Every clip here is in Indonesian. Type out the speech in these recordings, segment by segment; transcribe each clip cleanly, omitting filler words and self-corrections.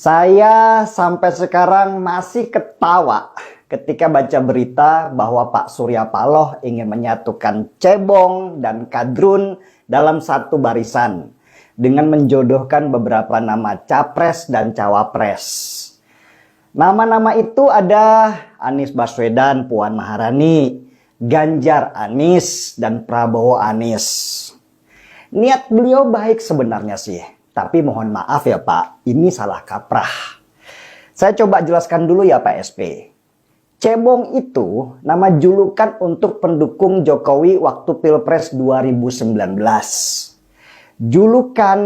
Saya sampai sekarang masih ketawa ketika baca berita bahwa Pak Surya Paloh ingin menyatukan Cebong dan Kadrun dalam satu barisan dengan menjodohkan beberapa nama capres dan cawapres. Nama-nama itu ada Anies Baswedan, Puan Maharani, Ganjar Anies, dan Prabowo Anies. Niat beliau baik sebenarnya sih, tapi mohon maaf ya Pak, ini salah kaprah. Saya coba jelaskan dulu ya Pak SP. Cebong itu nama julukan untuk pendukung Jokowi waktu Pilpres 2019. Julukan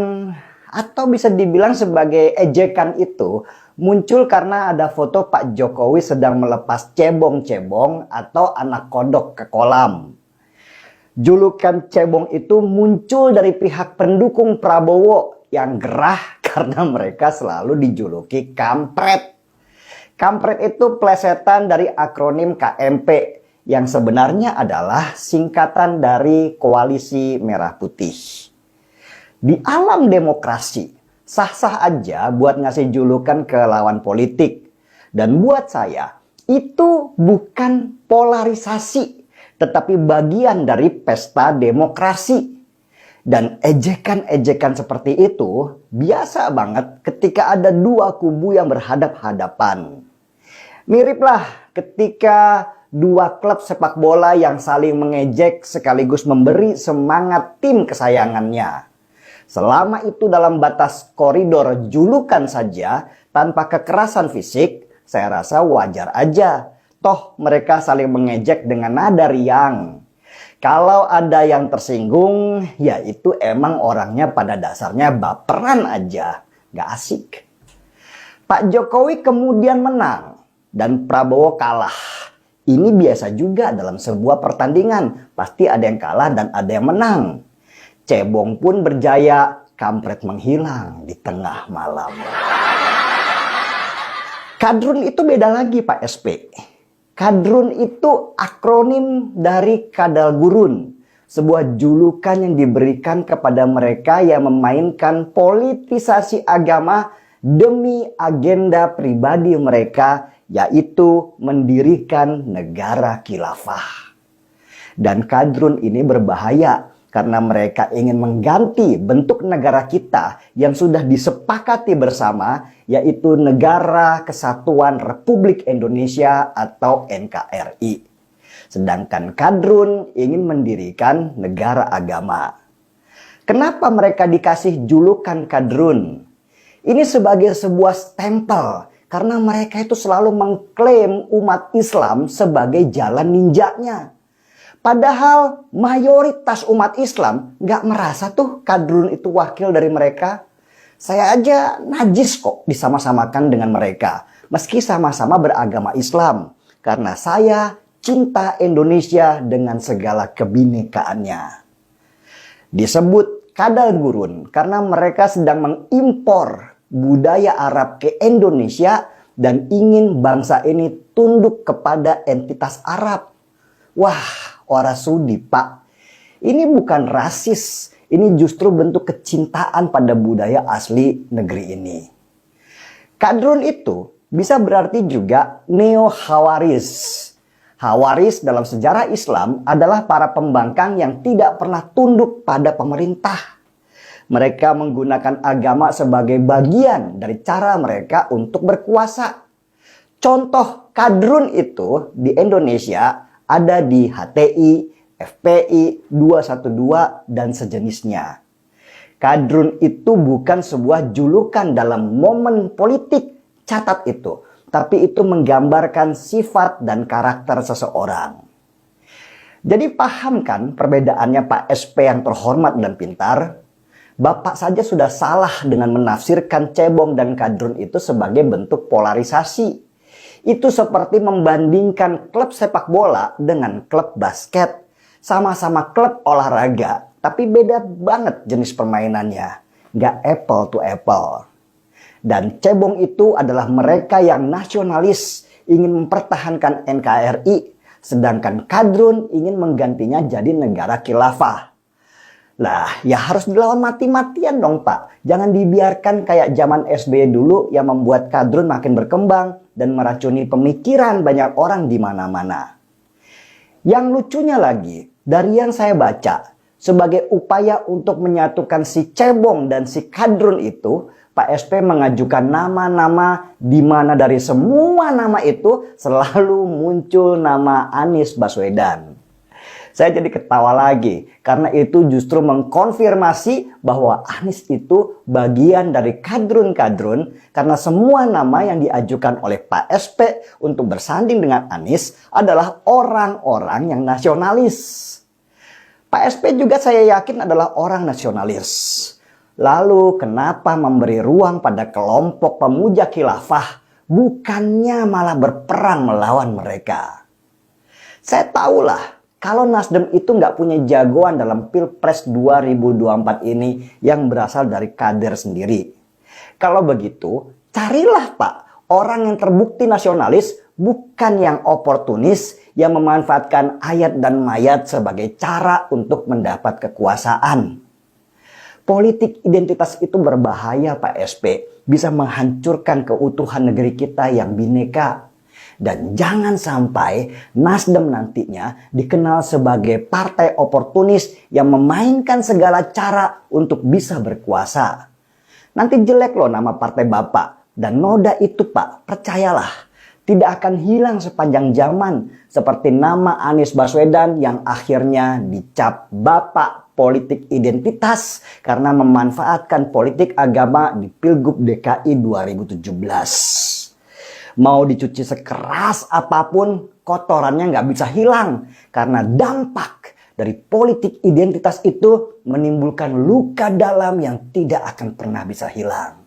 atau bisa dibilang sebagai ejekan itu muncul karena ada foto Pak Jokowi sedang melepas cebong-cebong atau anak kodok ke kolam. Julukan cebong itu muncul dari pihak pendukung Prabowo yang gerah karena mereka selalu dijuluki kampret. Kampret itu plesetan dari akronim KMP yang sebenarnya adalah singkatan dari Koalisi Merah Putih. Di alam demokrasi, sah-sah aja buat ngasih julukan ke lawan politik. Dan buat saya, itu bukan polarisasi, tetapi bagian dari pesta demokrasi. Dan ejekan-ejekan seperti itu biasa banget ketika ada dua kubu yang berhadap-hadapan. Miriplah ketika dua klub sepak bola yang saling mengejek sekaligus memberi semangat tim kesayangannya. Selama itu dalam batas koridor julukan saja, tanpa kekerasan fisik, saya rasa wajar aja. Toh mereka saling mengejek dengan nada riang. Kalau ada yang tersinggung, ya itu emang orangnya pada dasarnya baperan aja. Gak asik. Pak Jokowi kemudian menang dan Prabowo kalah. Ini biasa juga dalam sebuah pertandingan. Pasti ada yang kalah dan ada yang menang. Cebong pun berjaya, kampret menghilang di tengah malam. Kadrun itu beda lagi Pak SP. Kadrun itu akronim dari kadal gurun, sebuah julukan yang diberikan kepada mereka yang memainkan politisasi agama demi agenda pribadi mereka, yaitu mendirikan negara khilafah. Dan kadrun ini berbahaya karena mereka ingin mengganti bentuk negara kita yang sudah disepakati bersama, yaitu Negara Kesatuan Republik Indonesia atau NKRI. Sedangkan kadrun ingin mendirikan negara agama. Kenapa mereka dikasih julukan kadrun? Ini sebagai sebuah stempel, karena mereka itu selalu mengklaim umat Islam sebagai jalan ninjanya. Padahal mayoritas umat Islam nggak merasa tuh kadrun itu wakil dari mereka. Saya aja najis kok disama-samakan dengan mereka. Meski sama-sama beragama Islam. Karena saya cinta Indonesia dengan segala kebinekaannya. Disebut kadal gurun karena mereka sedang mengimpor budaya Arab ke Indonesia dan ingin bangsa ini tunduk kepada entitas Arab. Wah, ora sudi Pak. Ini bukan rasis. Ini justru bentuk kecintaan pada budaya asli negeri ini. Kadrun itu bisa berarti juga neo-Khawaris. Khawaris dalam sejarah Islam adalah para pembangkang yang tidak pernah tunduk pada pemerintah. Mereka menggunakan agama sebagai bagian dari cara mereka untuk berkuasa. Contoh kadrun itu di Indonesia ada di HTI, FPI, 212, dan sejenisnya. Kadrun itu bukan sebuah julukan dalam momen politik, catat itu. Tapi itu menggambarkan sifat dan karakter seseorang. Jadi paham kan perbedaannya Pak SP yang terhormat dan pintar? Bapak saja sudah salah dengan menafsirkan cebong dan kadrun itu sebagai bentuk polarisasi. Itu seperti membandingkan klub sepak bola dengan klub basket. Sama-sama klub olahraga, tapi beda banget jenis permainannya. Nggak apple to apple. Dan cebong itu adalah mereka yang nasionalis, ingin mempertahankan NKRI. Sedangkan kadrun ingin menggantinya jadi negara khilafah. Lah, ya harus dilawan mati-matian dong, Pak. Jangan dibiarkan kayak zaman SBY dulu yang membuat kadrun makin berkembang dan meracuni pemikiran banyak orang di mana-mana. Yang lucunya lagi, dari yang saya baca, sebagai upaya untuk menyatukan si cebong dan si kadrun itu, Pak SP mengajukan nama-nama di mana dari semua nama itu selalu muncul nama Anies Baswedan. Saya jadi ketawa lagi karena itu justru mengkonfirmasi bahwa Anies itu bagian dari kadrun-kadrun karena semua nama yang diajukan oleh Pak SP untuk bersanding dengan Anies adalah orang-orang yang nasionalis. Pak SP juga saya yakin adalah orang nasionalis. Lalu kenapa memberi ruang pada kelompok pemuja khilafah bukannya malah berperang melawan mereka? Saya tahulah kalau Nasdem itu nggak punya jagoan dalam Pilpres 2024 ini yang berasal dari kader sendiri. Kalau begitu, carilah Pak orang yang terbukti nasionalis, bukan yang oportunis yang memanfaatkan ayat dan mayat sebagai cara untuk mendapat kekuasaan. Politik identitas itu berbahaya Pak SP, bisa menghancurkan keutuhan negeri kita yang bineka. Dan jangan sampai Nasdem nantinya dikenal sebagai partai oportunis yang memainkan segala cara untuk bisa berkuasa. Nanti jelek loh nama partai Bapak. Dan noda itu Pak, percayalah, tidak akan hilang sepanjang zaman. Seperti nama Anies Baswedan yang akhirnya dicap Bapak politik identitas karena memanfaatkan politik agama di Pilgub DKI 2017. Mau dicuci sekeras apapun, kotorannya nggak bisa hilang. Karena dampak dari politik identitas itu menimbulkan luka dalam yang tidak akan pernah bisa hilang.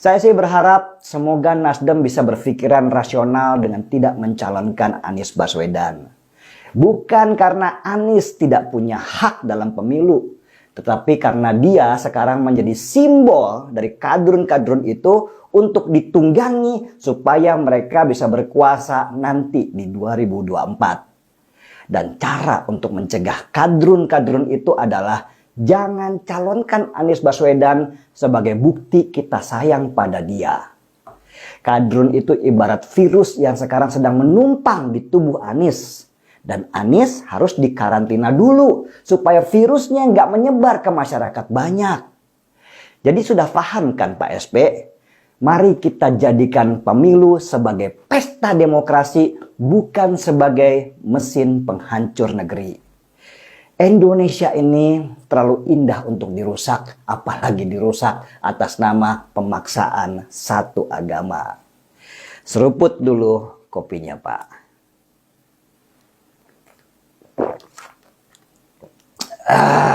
Saya sih berharap semoga Nasdem bisa berpikiran rasional dengan tidak mencalonkan Anies Baswedan. Bukan karena Anies tidak punya hak dalam pemilu, tetapi karena dia sekarang menjadi simbol dari kadrun-kadrun itu untuk ditunggangi supaya mereka bisa berkuasa nanti di 2024. Dan cara untuk mencegah kadrun-kadrun itu adalah jangan calonkan Anies Baswedan sebagai bukti kita sayang pada dia. Kadrun itu ibarat virus yang sekarang sedang menumpang di tubuh Anies. Dan Anies harus dikarantina dulu supaya virusnya nggak menyebar ke masyarakat banyak. Jadi sudah paham kan Pak SP? Mari kita jadikan pemilu sebagai pesta demokrasi, bukan sebagai mesin penghancur negeri. Indonesia ini terlalu indah untuk dirusak, apalagi dirusak atas nama pemaksaan satu agama. Seruput dulu kopinya, Pak. Ah.